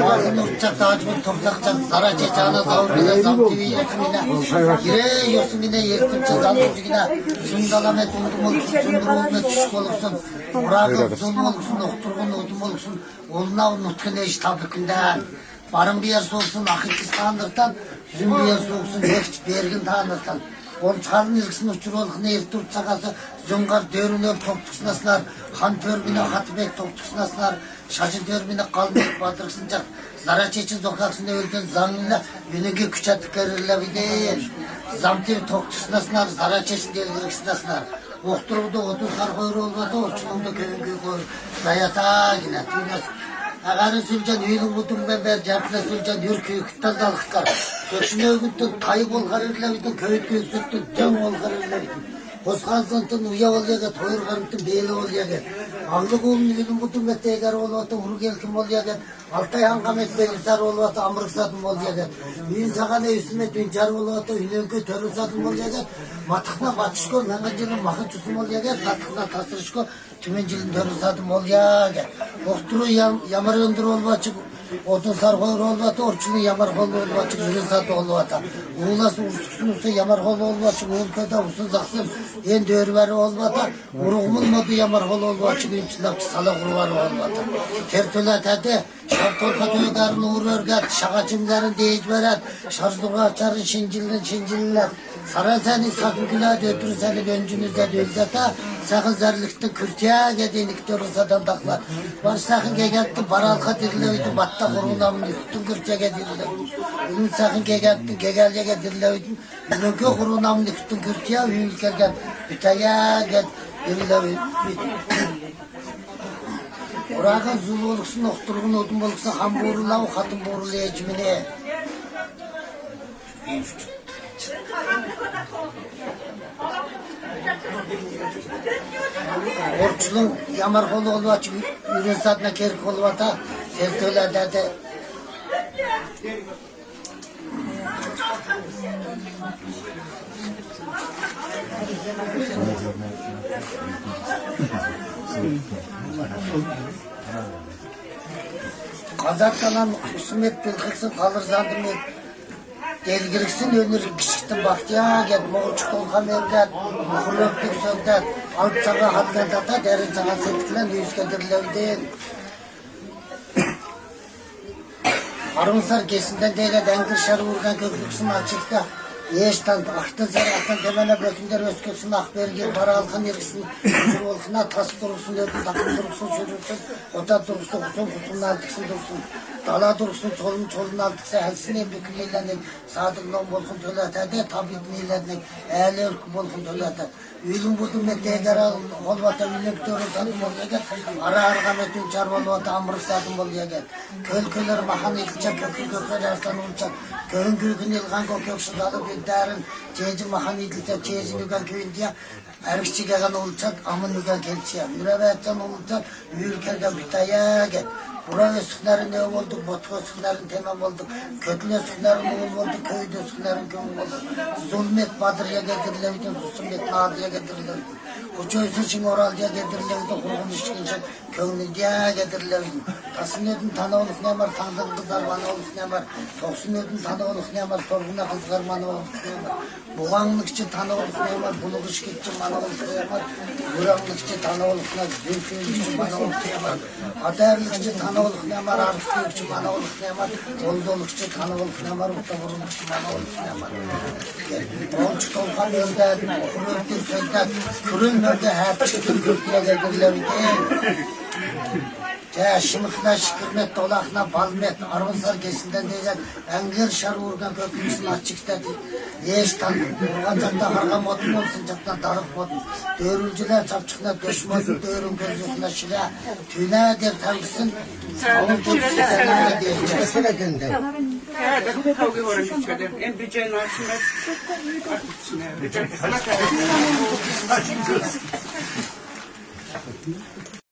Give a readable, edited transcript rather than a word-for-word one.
Ağzını uçacak, dağcımı toplayacak, zara çeçağına zavrıyla, zamtivi yosun gine, yosun gine, yertürkçe, zaltırcı gine, sündalamet, udum olursun, sündür olma, çüşük olursun, Burak'ın zulüm olursun, okturgun udum olursun, oluna unutkun eş tabikinden, barın bir yer soğuksun, akıkız tanırtan, yüzün bir yer soğuksun, ekç bergin tanırtan, Olçağın ilgisini uçurolukunu ertuğut çakası, zöngar dörünör toptuksınasılar, han törmine hatibek toptuksınasılar, şacı dörmine kalmayıp batırıksınacak, zara çeçin zokaksında öldün zanlıyla, yünüge küçattıklarıyla bir değil. Zamtir toptuksınasılar, zara çeçin delgiriksinasılar. Okturuğda odun sarhoyru olmadı, orçulumda köyün koyur, zayata yine, tüyünes. Ağarın sülcan, üyülün budun ben cempine sülcan, yürküyü kütten zalıklar. Köşüne ögüttün, kayıp olgar irlevidin, köyüt göksüttün, dön olgar irlevidin. Hoskan zıntın, uya ol yaget, hoyur garıntın, beyli ol yaget. Ağlık oğlun üyülün budun ve tegar olvatı, huru gelkim ol yaget. Altay hangamet belisar olvatı, amırık sadım ol yaget. Üyün sakane üstüme düncar olvatı, üyünkü törü sadım ol yaget. Matıkna batışko, nangancının mahı çusum ol yaget. Tatıkna tasırışko, tümencilin törü sadım ol yaget. Okturu yamar öndür olvatı, odun sarhoyur olvatı, orçunu yamar holu olvatı, yürün satı olvatı. Uğulası ursuksun usta yamar holu olvatı, uğul köde usun zaksın, en dörveri olvatı. Uruğumun modu yamar holu olvatı, günçülakçı sala kurvarı olvatı. Tertületede, şartolka töygarın uğur örget, şağacımların deyik veren, şarjduğa açarın şinciller. Saran seni sakın günah dötürü seni öncünüzde dölzata, sakın zerliktin kürtüye gedinik dörüsadan taklar. Var sakın gegettin baralka dirileydi, batta kurundan yıktın kürtüye gedirileydi. Ünün sakın gegettin gegelce gedirileydi, ününkü kurundan yıktın kürtüye, ünülkerken büteye gedirileydi. Orağın zulu oluksun, okturgun odun oluksun, ham boğrula, o katın boğrula ecmine. Orçulun yamar kolu olvatı, ürün satına kerik olvata, seztölerde de. Kazaktanan husumet bilgiksin, kalır zandım et. Delgiriksin önür kişiktin baktiya gel, moğulçuk olkan örget, muhur öptük söndet, alt sağa hatken tata, derin sağa setkilen, yüzge dirilevdin. Arımsar kesinden deyle dengir şarı vurgan köklüksün açıkta. Yeştan, ahtın zaratan temene bökünder özköksün, akbergir, para alkan yergisin, huzur olkuna, tas durursun, ödün takım durursun, şürürsün, ota durursun, kusun altıksın durursun. Dala durursun, çolun altıksa, helsin en bükül eylenin, sadık non bolkun töletede, tabidin eylenin, eğli ırkı bolkun töletede. Üylün budun metteğer olvata, üylün kütörün sadım oluya gel, ara argametin çar olvata, amırık sadım oluya gel. Köl mahan ilçe, kökler ersan olacak, köyün gürgün ilgan köksüz alıp edderin, ceci mahan ilçe, ceci nügen köyün diye, erkçi gelen olacak, amın nügen kelçiye, mürevetcan olacak, ülkerden bitaya gel. Buranın sıkların ne oldu, botka sıkların temel oldu, kötüle sıkların oğul oldu, köyde sıkların kömür oldu. Zulmet Badır'ya getirileydi, Zulmet Nadir'ya getirileydi. Uçoysun için Oral'ya getirileydi, kurgun işkince köyünü diye getirileydi. Tasın ödün tanı olup ne var, tanıdığın kızlar bana olup ne var. Toksun ödün tanı olup ne var, torguna kızlar bana olup ne var. Buğanlık için tanı olup ne var, buluk işkin için bana olup ne var. Buranlık için tanı olup ne var, zülfünlük için bana olup ne var. Haderlik için tanı olup ne var, arıklık için bana olup ne var. Oldoluk için tanı olup ne var, uhtavurluk için bana olup ne var. Olçuk olkan önde, okur öptür sözden, kürün önde her çıktın kürtüye gelirler. Şımıkla şıkırmet, dolakla balmet, arvızlar kesinden diyecek, engir şarı urgan köprüsün açıkta yeştan, urgancakta harga modun olsun, caktan darık modun. Dörülcüler çapçıkla döşmodun, dörün gözlükle şile, tüyne der tanrısın, onun köprüsüne diyecek. Mesela gönder. Evet, kavga var içeride. En büceğin açımda. Büceğin.